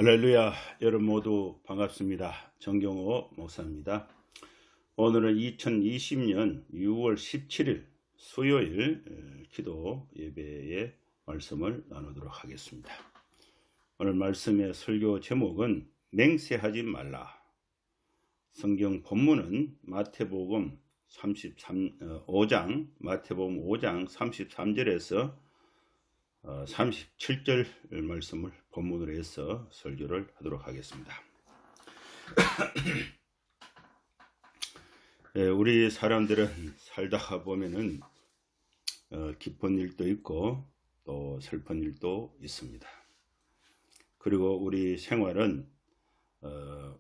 할렐루야. 여러분 모두 반갑습니다. 정경호 목사입니다. 오늘은 2020년 6월 17일 수요일 기도 예배의 말씀을 나누도록 하겠습니다. 오늘 말씀의 설교 제목은 맹세하지 말라. 성경 본문은 마태복음 5장 33절에서 37절 말씀을 본문으로 해서 설교를 하도록 하겠습니다. 우리 사람들은 살다가 보면은 기쁜 일도 있고 또 슬픈 일도 있습니다. 그리고 우리 생활은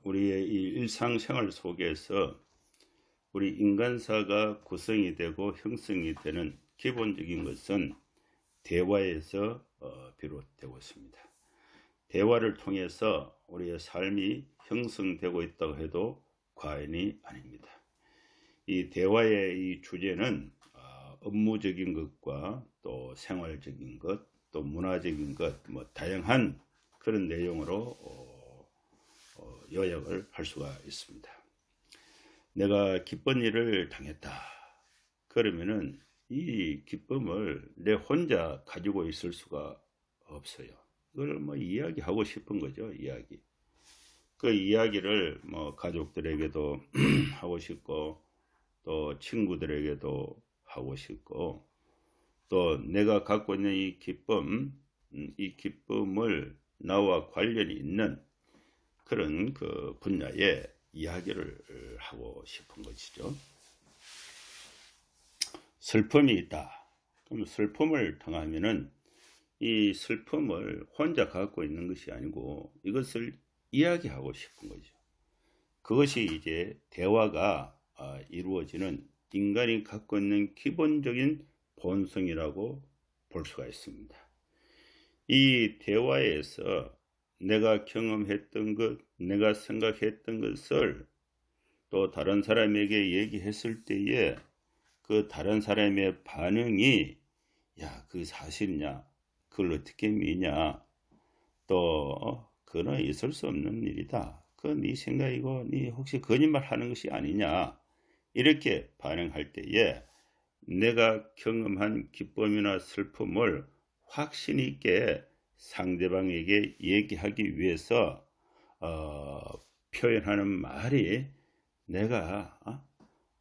우리의 이 일상생활 속에서 우리 인간사가 구성이 되고 형성이 되는 기본적인 것은 대화에서 비롯되고 있습니다. 대화를 통해서 우리의 삶이 형성되고 있다고 해도 과언이 아닙니다. 이 대화의 이 주제는 업무적인 것과 또 생활적인 것, 또 문화적인 것, 다양한 그런 내용으로 요약을 할 수가 있습니다. 내가 기쁜 일을 당했다. 그러면은 이 기쁨을 내 혼자 가지고 있을 수가 없어요. 그걸 이야기하고 싶은 거죠, 이야기. 그 이야기를 가족들에게도 하고 싶고, 또 친구들에게도 하고 싶고, 또 내가 갖고 있는 이 기쁨을 나와 관련이 있는 그런 그 분야의 이야기를 하고 싶은 것이죠. 슬픔이 있다. 그럼 슬픔을 당하면은 이 슬픔을 혼자 갖고 있는 것이 아니고 이것을 이야기하고 싶은 거죠. 그것이 이제 대화가 이루어지는 인간이 갖고 있는 기본적인 본성이라고 볼 수가 있습니다. 이 대화에서 내가 경험했던 것, 내가 생각했던 것을 또 다른 사람에게 얘기했을 때에 그 다른 사람의 반응이 야, 그 사실이냐? 그걸 어떻게 믿냐? 또 그는 있을 수 없는 일이다. 그건 네 생각이고 네 혹시 거짓말 하는 것이 아니냐? 이렇게 반응할 때에 내가 경험한 기쁨이나 슬픔을 확신 있게 상대방에게 얘기하기 위해서 표현하는 말이 내가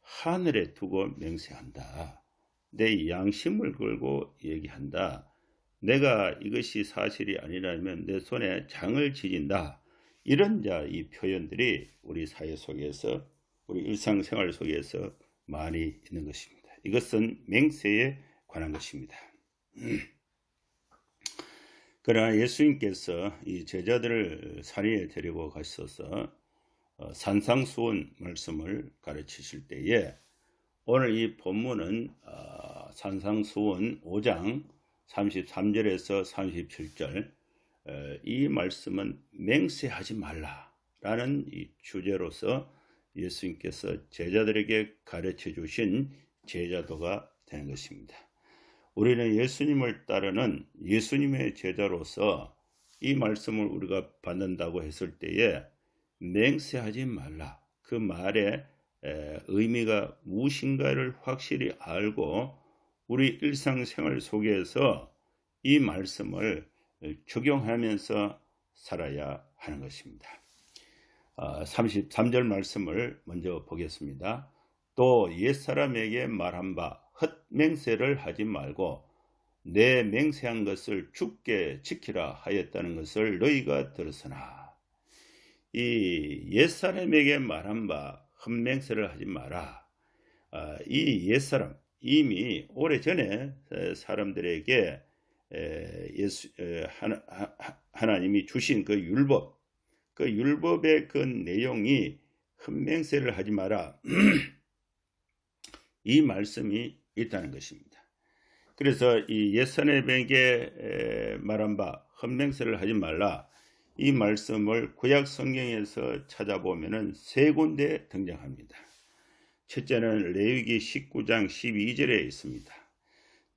하늘에 두고 맹세한다. 내 양심을 걸고 얘기한다. 내가 이것이 사실이 아니라면 내 손에 장을 지진다. 이런 이 표현들이 우리 사회 속에서 우리 일상생활 속에서 많이 있는 것입니다. 이것은 맹세에 관한 것입니다. 그러나 예수님께서 이 제자들을 산위에 데리고 가셔서 산상수훈 말씀을 가르치실 때에 오늘 이 본문은 산상수훈 5장 33절에서 37절 이 말씀은 맹세하지 말라라는 이 주제로서 예수님께서 제자들에게 가르쳐 주신 제자도가 되는 것입니다. 우리는 예수님을 따르는 예수님의 제자로서 이 말씀을 우리가 받는다고 했을 때에 맹세하지 말라. 그 말의 의미가 무엇인가를 확실히 알고 우리 일상생활 속에서 이 말씀을 적용하면서 살아야 하는 것입니다. 33절 말씀을 먼저 보겠습니다. 또 옛사람에게 말한 바 헛맹세를 하지 말고 내 맹세한 것을 주께 지키라 하였다는 것을 너희가 들었으나 이 옛사람에게 말한 바 헛맹세를 하지 마라. 이 옛사람 이미 오래전에 사람들에게 하나님이 주신 그 율법, 그 율법의 그 내용이 헛맹세를 하지 마라. 이 말씀이 있다는 것입니다. 그래서 이 옛사람에게 말한 바 헛맹세를 하지 말라. 이 말씀을 구약 성경에서 찾아보면은 세 군데 등장합니다. 첫째는 레위기 19장 12절에 있습니다.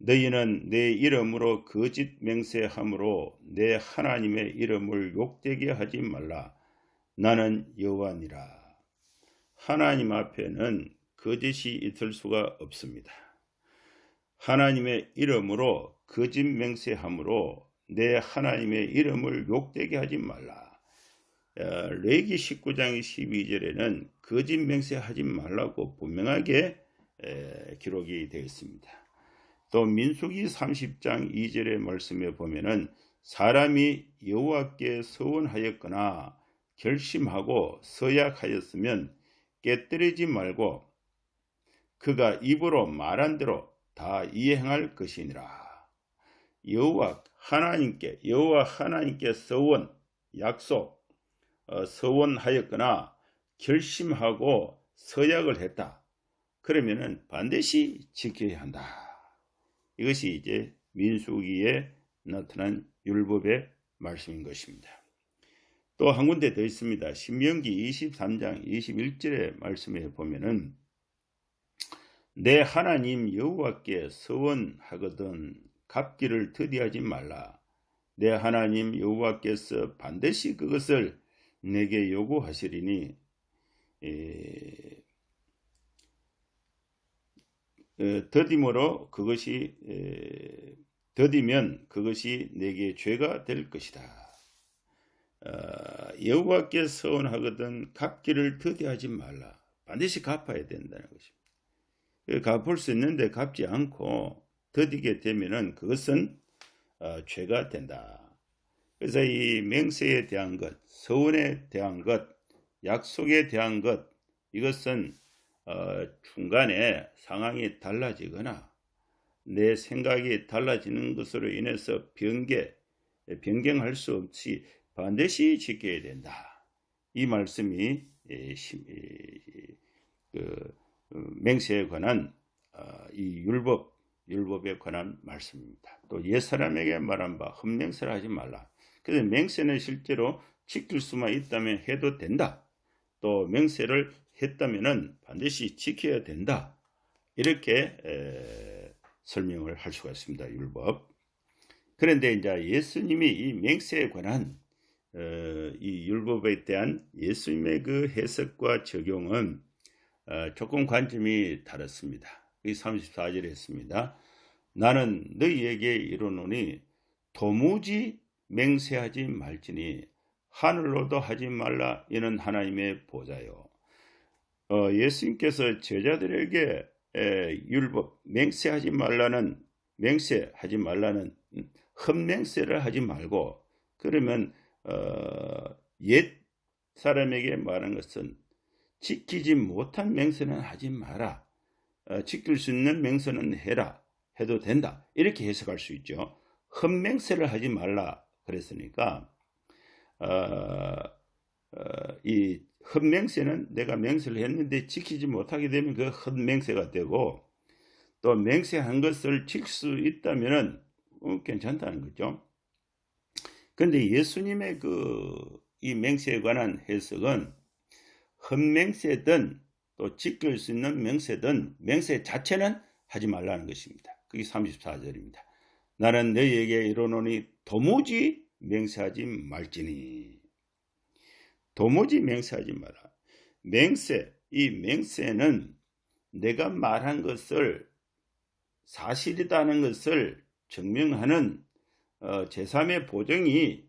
너희는 내 이름으로 거짓 맹세함으로 내 하나님의 이름을 욕되게 하지 말라. 나는 여호와니라. 하나님 앞에는 거짓이 있을 수가 없습니다. 하나님의 이름으로 거짓 맹세함으로 내 하나님의 이름을 욕되게 하지 말라. 레위기 19장 12절에는 거짓 맹세하지 말라고 분명하게 기록이 되어 있습니다. 또 민수기 30장 2절의 말씀에 보면은 사람이 여호와께 서원하였거나 결심하고 서약하였으면 깨뜨리지 말고 그가 입으로 말한 대로 다 이행할 것이니라. 여호와 하나님께 서원, 약속, 서원하였거나 결심하고 서약을 했다. 그러면은 반드시 지켜야 한다. 이것이 이제 민수기에 나타난 율법의 말씀인 것입니다. 또 한 군데 더 있습니다. 신명기 23장 21절의 말씀에 보면은 내 하나님 여호와께 서원하거든 갚기를 더디하지 말라. 내 하나님 여호와께서 반드시 그것을 내게 요구하시리니 더디면 그것이 내게 죄가 될 것이다. 여호와께 서원하거든 갚기를 더디하지 말라. 반드시 갚아야 된다는 것입니다. 갚을 수 있는데 갚지 않고 더디게 되면은 그것은 죄가 된다. 그래서 이 맹세에 대한 것, 서원에 대한 것, 약속에 대한 것, 이것은 중간에 상황이 달라지거나 내 생각이 달라지는 것으로 인해서 변경할 수 없이 반드시 지켜야 된다. 이 말씀이 맹세에 관한 이 율법에 관한 말씀입니다. 또 옛사람에게 말한 바 헛맹세를 하지 말라. 그래서 맹세는 실제로 지킬 수만 있다면 해도 된다. 또 맹세를 했다면은 반드시 지켜야 된다. 이렇게 설명을 할 수가 있습니다. 율법. 그런데 이제 예수님이 이 맹세에 관한 이 율법에 대한 예수님의 그 해석과 적용은 조금 관점이 다릅니다. 이 34절에 했습니다. 나는 너희에게 이르노니 도무지 맹세하지 말지니 하늘로도 하지 말라. 이는 하나님의 보좌요. 예수님께서 제자들에게 율법 맹세하지 말라는 헛맹세를 하지 말고 그러면 옛 사람에게 말한 것은 지키지 못한 맹세는 하지 마라. 지킬 수 있는 맹세는 해도 된다. 이렇게 해석할 수 있죠. 헛맹세를 하지 말라 그랬으니까 이 헛맹세는 내가 맹세를 했는데 지키지 못하게 되면 그 헛맹세가 되고 또 맹세한 것을 지킬 수 있다면 괜찮다는 거죠. 그런데 예수님의 이 맹세에 관한 해석은 헛맹세든 또 지킬 수 있는 맹세든 맹세 자체는 하지 말라는 것입니다. 그게 34절입니다. 나는 너희에게 이르노니 도무지 맹세하지 말지니. 도무지 맹세하지 마라. 이 맹세는 내가 말한 것을 사실이라는 것을 증명하는 제3의 보증이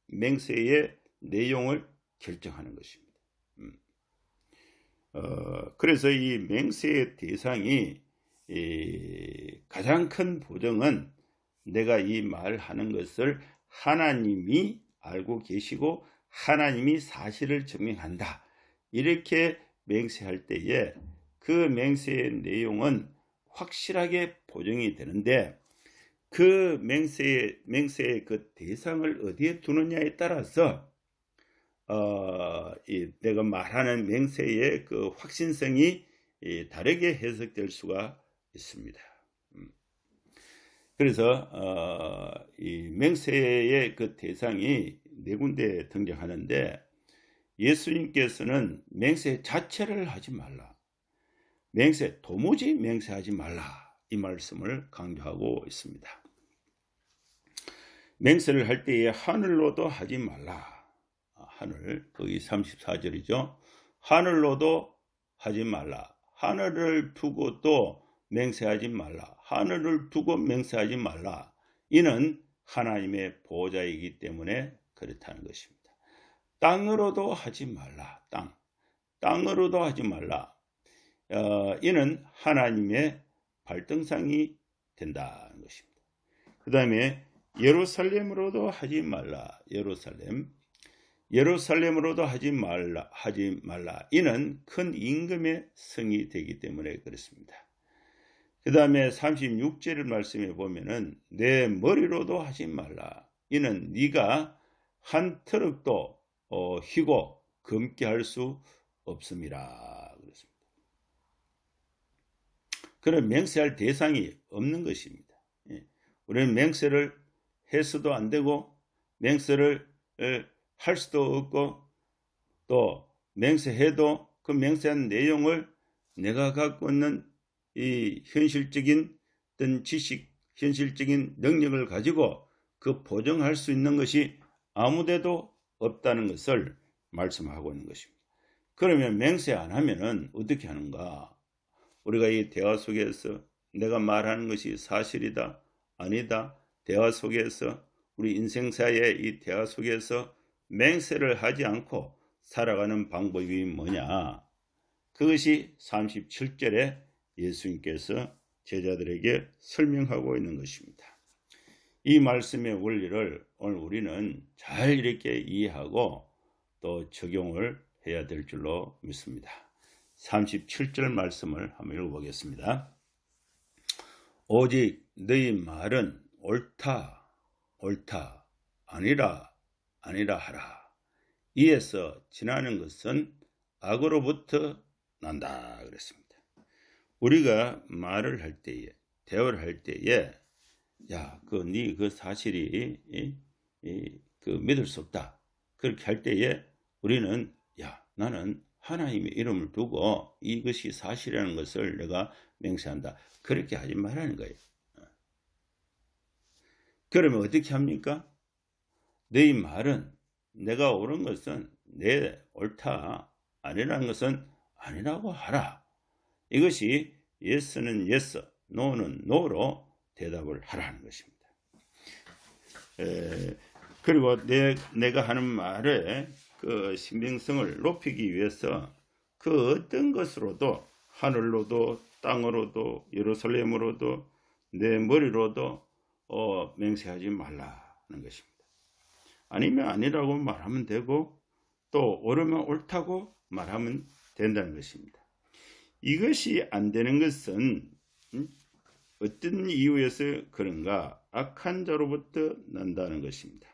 맹세의 내용을 결정하는 것입니다. 그래서 이 맹세의 대상이 가장 큰 보증은 내가 이 말하는 것을 하나님이 알고 계시고 하나님이 사실을 증명한다. 이렇게 맹세할 때에 그 맹세의 내용은 확실하게 보증이 되는데 그 맹세의 그 대상을 어디에 두느냐에 따라서 내가 말하는 맹세의 그 확신성이 다르게 해석될 수가 있습니다. 그래서 이 맹세의 그 대상이 네 군데 등장하는데 예수님께서는 맹세 자체를 하지 말라. 도무지 맹세하지 말라. 이 말씀을 강조하고 있습니다. 맹세를 할 때에 하늘로도 하지 말라. 하늘, 거기 34절이죠. 하늘로도 하지 말라. 하늘을 두고 또 맹세하지 말라. 하늘을 두고 맹세하지 말라. 이는 하나님의 보호자이기 때문에 그렇다는 것입니다. 땅으로도 하지 말라. 땅으로도 하지 말라. 이는 하나님의 발등상이 된다는 것입니다. 그 다음에 예루살렘으로도 하지 말라. 예루살렘으로도 하지 말라. 이는 큰 임금의 성이 되기 때문에 그렇습니다. 그 다음에 36절 말씀에 보면은 내 머리로도 하지 말라. 이는 네가 한 트럭도 희고 검게 할 수 없음이라. 그렇습니다. 그런 맹세할 대상이 없는 것입니다. 우리는 맹세를 해서도 안 되고 맹세를 할 수도 없고 또 맹세해도 그 맹세한 내용을 내가 갖고 있는 이 현실적인 어떤 지식, 현실적인 능력을 가지고 그 보정할 수 있는 것이 아무데도 없다는 것을 말씀하고 있는 것입니다. 그러면 맹세 안 하면은 어떻게 하는가? 우리가 이 대화 속에서 내가 말하는 것이 사실이다, 아니다, 대화 속에서 우리 인생사의 이 대화 속에서 맹세를 하지 않고 살아가는 방법이 뭐냐? 그것이 37절에 예수님께서 제자들에게 설명하고 있는 것입니다. 이 말씀의 원리를 오늘 우리는 잘 이렇게 이해하고 또 적용을 해야 될 줄로 믿습니다. 37절 말씀을 한번 읽어보겠습니다. 오직 너희 말은 옳다 아니라 하라. 이에서 지나는 것은 악으로부터 난다 그랬습니다. 우리가 말을 할 때에, 대화를 할 때에 네 그 사실이 그 믿을 수 없다. 그렇게 할 때에 우리는 나는 하나님의 이름을 두고 이것이 사실이라는 것을 내가 맹세한다. 그렇게 하지 말라는 거예요. 그러면 어떻게 합니까? 너희 말은 내가 옳은 것은 내 옳다, 아니라는 것은 아니라고 하라. 이것이 yes는 yes, no는 no로 대답을 하라는 것입니다. 그리고 내가 하는 말의 그 신빙성을 높이기 위해서 그 어떤 것으로도 하늘로도 땅으로도 예루살렘으로도 내 머리로도 맹세하지 말라는 것입니다. 아니면 아니라고 말하면 되고 또 옳으면 옳다고 말하면 된다는 것입니다. 이것이 안 되는 것은 어떤 이유에서 그런가? 악한 자로부터 난다는 것입니다.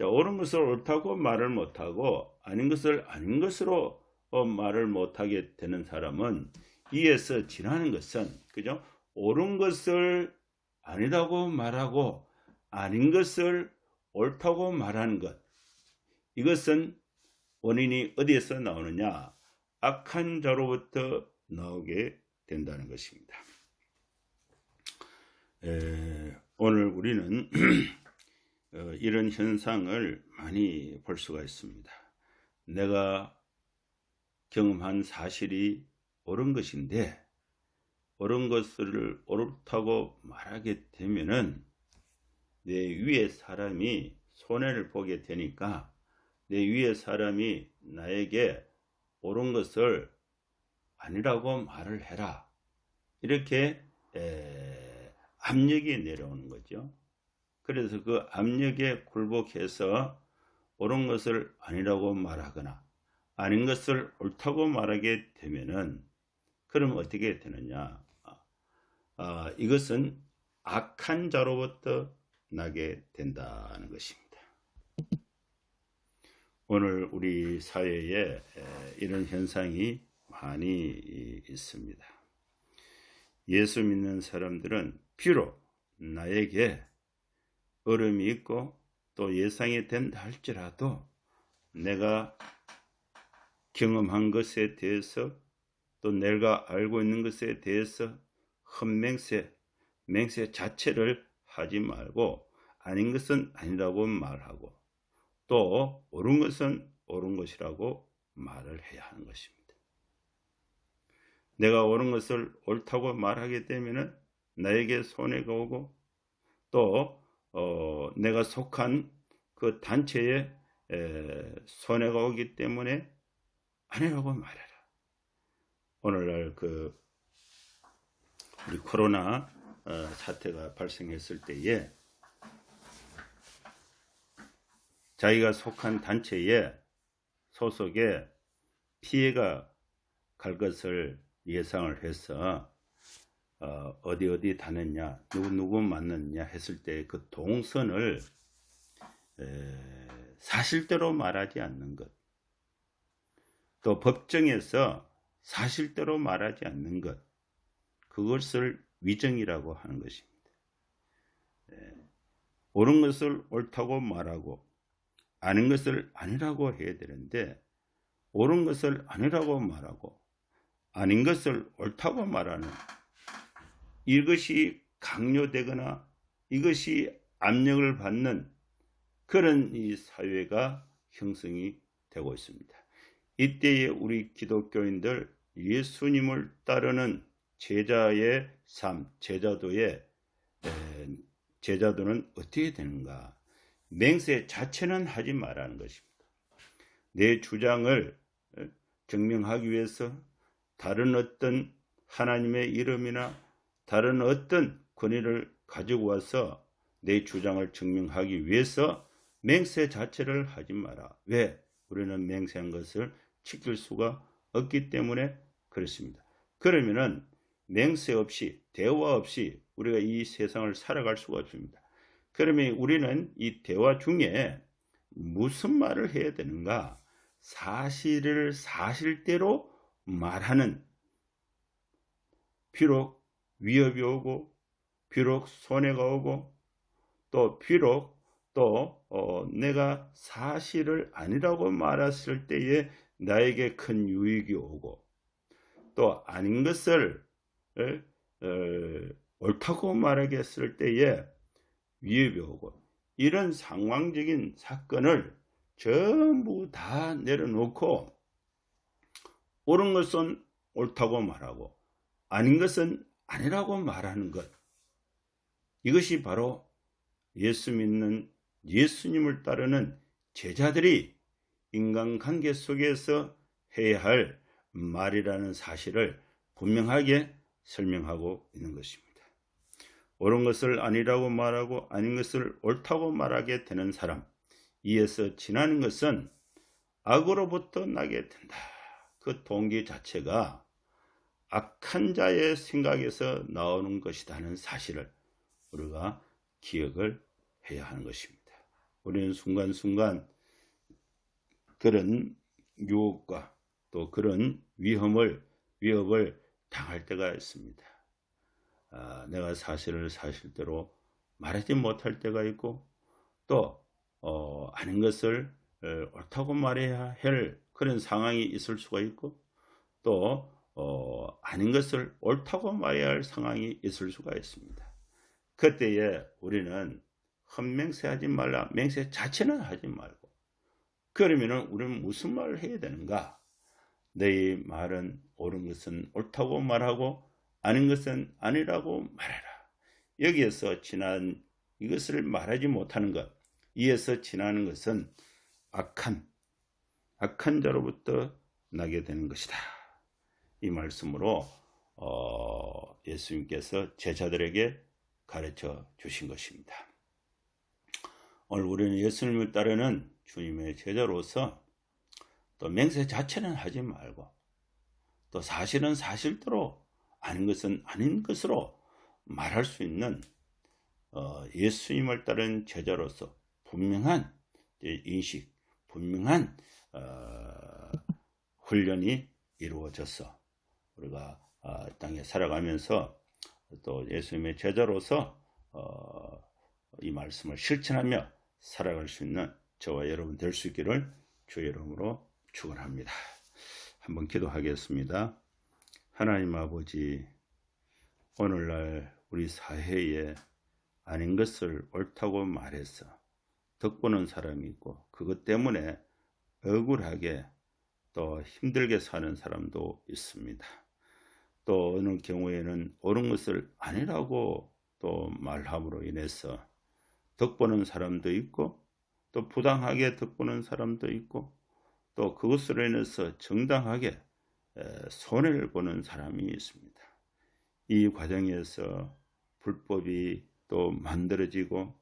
옳은 것을 옳다고 말을 못하고 아닌 것을 아닌 것으로 말을 못하게 되는 사람은 이에서 지나는 것은 그죠? 옳은 것을 아니라고 말하고 아닌 것을 옳다고 말하는 것, 이것은 원인이 어디에서 나오느냐? 악한 자로부터 나오게 된다는 것입니다. 오늘 우리는 이런 현상을 많이 볼 수가 있습니다. 내가 경험한 사실이 옳은 것인데 옳은 것을 옳다고 말하게 되면은 내 위에 사람이 손해를 보게 되니까 내 위에 사람이 나에게 옳은 것을 아니라고 말을 해라. 이렇게 압력이 내려오는 거죠. 그래서 그 압력에 굴복해서 옳은 것을 아니라고 말하거나 아닌 것을 옳다고 말하게 되면은 그럼 어떻게 되느냐? 이것은 악한 자로부터 나게 된다는 것입니다. 오늘 우리 사회에 이런 현상이 많이 있습니다. 예수 믿는 사람들은 비록 나에게 어려움이 있고 또 예상이 된다 할지라도 내가 경험한 것에 대해서 또 내가 알고 있는 것에 대해서 헛맹세, 맹세 자체를 하지 말고 아닌 것은 아니라고 말하고 또 옳은 것은 옳은 것이라고 말을 해야 하는 것입니다. 내가 옳은 것을 옳다고 말하게 되면 나에게 손해가 오고 또 내가 속한 그 단체에 손해가 오기 때문에 아니라고 말해라. 오늘날 우리 코로나 사태가 발생했을 때에 자기가 속한 단체에 소속에 피해가 갈 것을 예상을 해서 어디 다녔냐, 누구 만났냐 했을 때 그 동선을 사실대로 말하지 않는 것, 또 법정에서 사실대로 말하지 않는 것, 그것을 위정이라고 하는 것입니다. 옳은 것을 옳다고 말하고 아닌 것을 아니라고 해야 되는데 옳은 것을 아니라고 말하고 아닌 것을 옳다고 말하는 이것이 강요되거나 이것이 압력을 받는 그런 이 사회가 형성이 되고 있습니다. 이때에 우리 기독교인들 예수님을 따르는 제자의 삶, 제자도는 어떻게 되는가? 맹세 자체는 하지 말라는 것입니다. 내 주장을 증명하기 위해서 다른 어떤 하나님의 이름이나 다른 어떤 권위를 가지고 와서 내 주장을 증명하기 위해서 맹세 자체를 하지 마라. 왜? 우리는 맹세한 것을 지킬 수가 없기 때문에 그렇습니다. 그러면은 맹세 없이 대화 없이 우리가 이 세상을 살아갈 수가 없습니다. 그러면 우리는 이 대화 중에 무슨 말을 해야 되는가? 사실을 사실대로 말하는, 비록 위협이 오고 비록 손해가 오고 또 비록 또 내가 사실을 아니라고 말했을 때에 나에게 큰 유익이 오고 또 아닌 것을 옳다고 말하겠을 때에 위협이 오고 이런 상황적인 사건을 전부 다 내려놓고 옳은 것은 옳다고 말하고 아닌 것은 아니라고 말하는 것, 이것이 바로 예수 믿는 예수님을 따르는 제자들이 인간관계 속에서 해야 할 말이라는 사실을 분명하게 설명하고 있는 것입니다. 옳은 것을 아니라고 말하고 아닌 것을 옳다고 말하게 되는 사람, 이에서 지나는 것은 악으로부터 나게 된다. 그 동기 자체가 악한 자의 생각에서 나오는 것이라는 사실을 우리가 기억을 해야 하는 것입니다. 우리는 순간순간 그런 유혹과 또 그런 위협을 당할 때가 있습니다. 내가 사실을 사실대로 말하지 못할 때가 있고 또 아닌 것을 옳다고 말해야 할 그런 상황이 있을 수가 있고 또 아닌 것을 옳다고 말해야 할 상황이 있을 수가 있습니다. 그때에 우리는 헛맹세하지 말라, 맹세 자체는 하지 말고 그러면 우리는 무슨 말을 해야 되는가? 너희 말은 옳은 것은 옳다고 말하고 아닌 것은 아니라고 말해라. 여기에서 지난 이것을 말하지 못하는 것, 이에서 지나는 것은 악한 자로부터 나게 되는 것이다. 이 말씀으로 예수님께서 제자들에게 가르쳐 주신 것입니다. 오늘 우리는 예수님을 따르는 주님의 제자로서 또 맹세 자체는 하지 말고 또 사실은 사실대로 아닌 것은 아닌 것으로 말할 수 있는 예수님을 따르는 제자로서 분명한 인식, 분명한 훈련이 이루어져서 우리가 땅에 살아가면서 또 예수님의 제자로서 이 말씀을 실천하며 살아갈 수 있는 저와 여러분 될 수 있기를 주의 이름으로 축원합니다. 한번 기도하겠습니다. 하나님 아버지, 오늘날 우리 사회에 아닌 것을 옳다고 말해서 덕보는 사람이 있고 그것 때문에 억울하게 또 힘들게 사는 사람도 있습니다. 또 어느 경우에는 옳은 것을 아니라고 또 말함으로 인해서 덕보는 사람도 있고 또 부당하게 덕보는 사람도 있고 또 그것으로 인해서 정당하게 손해를 보는 사람이 있습니다. 이 과정에서 불법이 또 만들어지고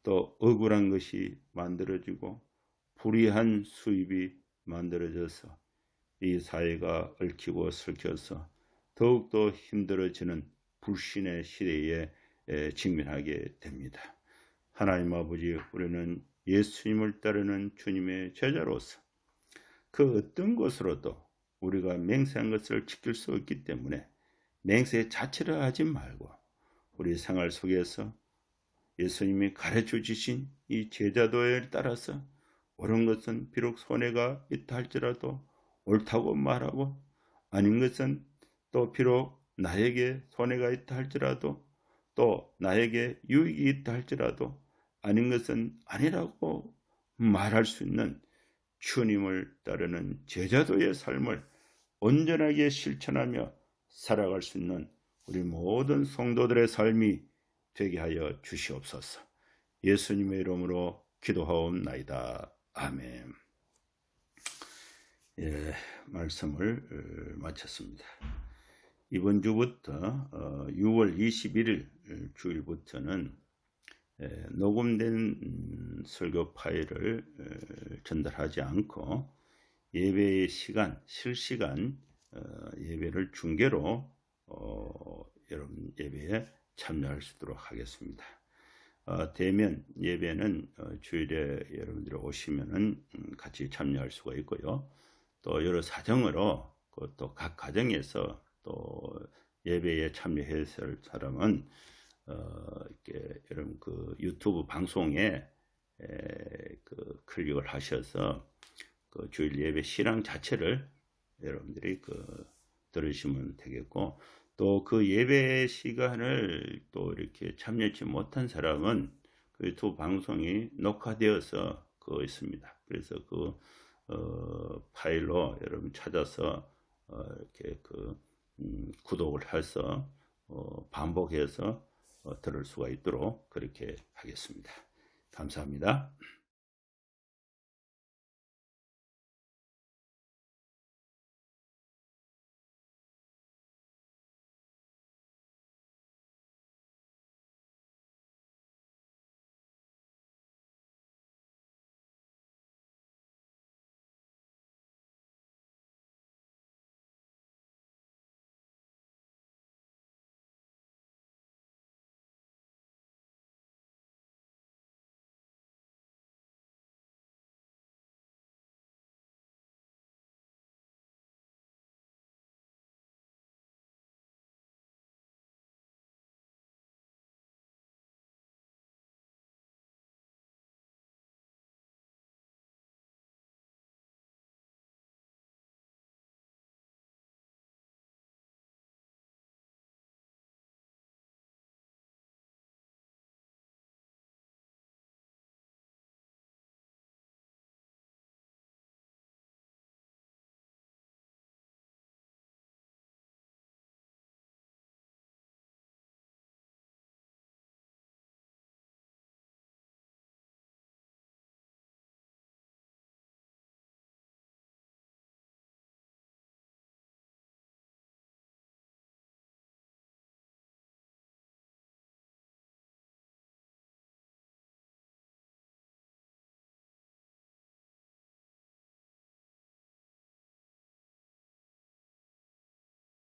또 억울한 것이 만들어지고 불이한 수입이 만들어져서 이 사회가 얽히고 설켜서 더욱더 힘들어지는 불신의 시대에 직면하게 됩니다. 하나님 아버지, 우리는 예수님을 따르는 주님의 제자로서 그 어떤 것으로도 우리가 맹세한 것을 지킬 수 없기 때문에 맹세 자체를 하지 말고 우리 생활 속에서 예수님이 가르쳐 주신 이 제자도에 따라서 옳은 것은 비록 손해가 있다 할지라도 옳다고 말하고 아닌 것은 또 비록 나에게 손해가 있다 할지라도 또 나에게 유익이 있다 할지라도 아닌 것은 아니라고 말할 수 있는 주님을 따르는 제자도의 삶을 온전하게 실천하며 살아갈 수 있는 우리 모든 성도들의 삶이 되게 하여 주시옵소서. 예수님의 이름으로 기도하옵나이다. 아멘. 말씀을 마쳤습니다. 이번 주부터 6월 21일 주일부터는 녹음된 설교 파일을 전달하지 않고 예배의 시간, 실시간 예배를 중계로 여러분 예배에 참여할 수 있도록 하겠습니다. 대면 예배는 주일에 여러분들이 오시면은 같이 참여할 수가 있고요. 또 여러 사정으로 또 각 가정에서 또 예배에 참여했을 사람은 이렇게 여러분 그 유튜브 방송에 그 클릭을 하셔서 그 주일 예배 실황 자체를 여러분들이 들으시면 되겠고, 또 그 예배 시간을 또 이렇게 참여하지 못한 사람은 그 유튜브 방송이 녹화되어서 있습니다. 그래서 파일로 여러분 찾아서 이렇게 구독을 해서 반복해서 들을 수가 있도록 그렇게 하겠습니다. 감사합니다.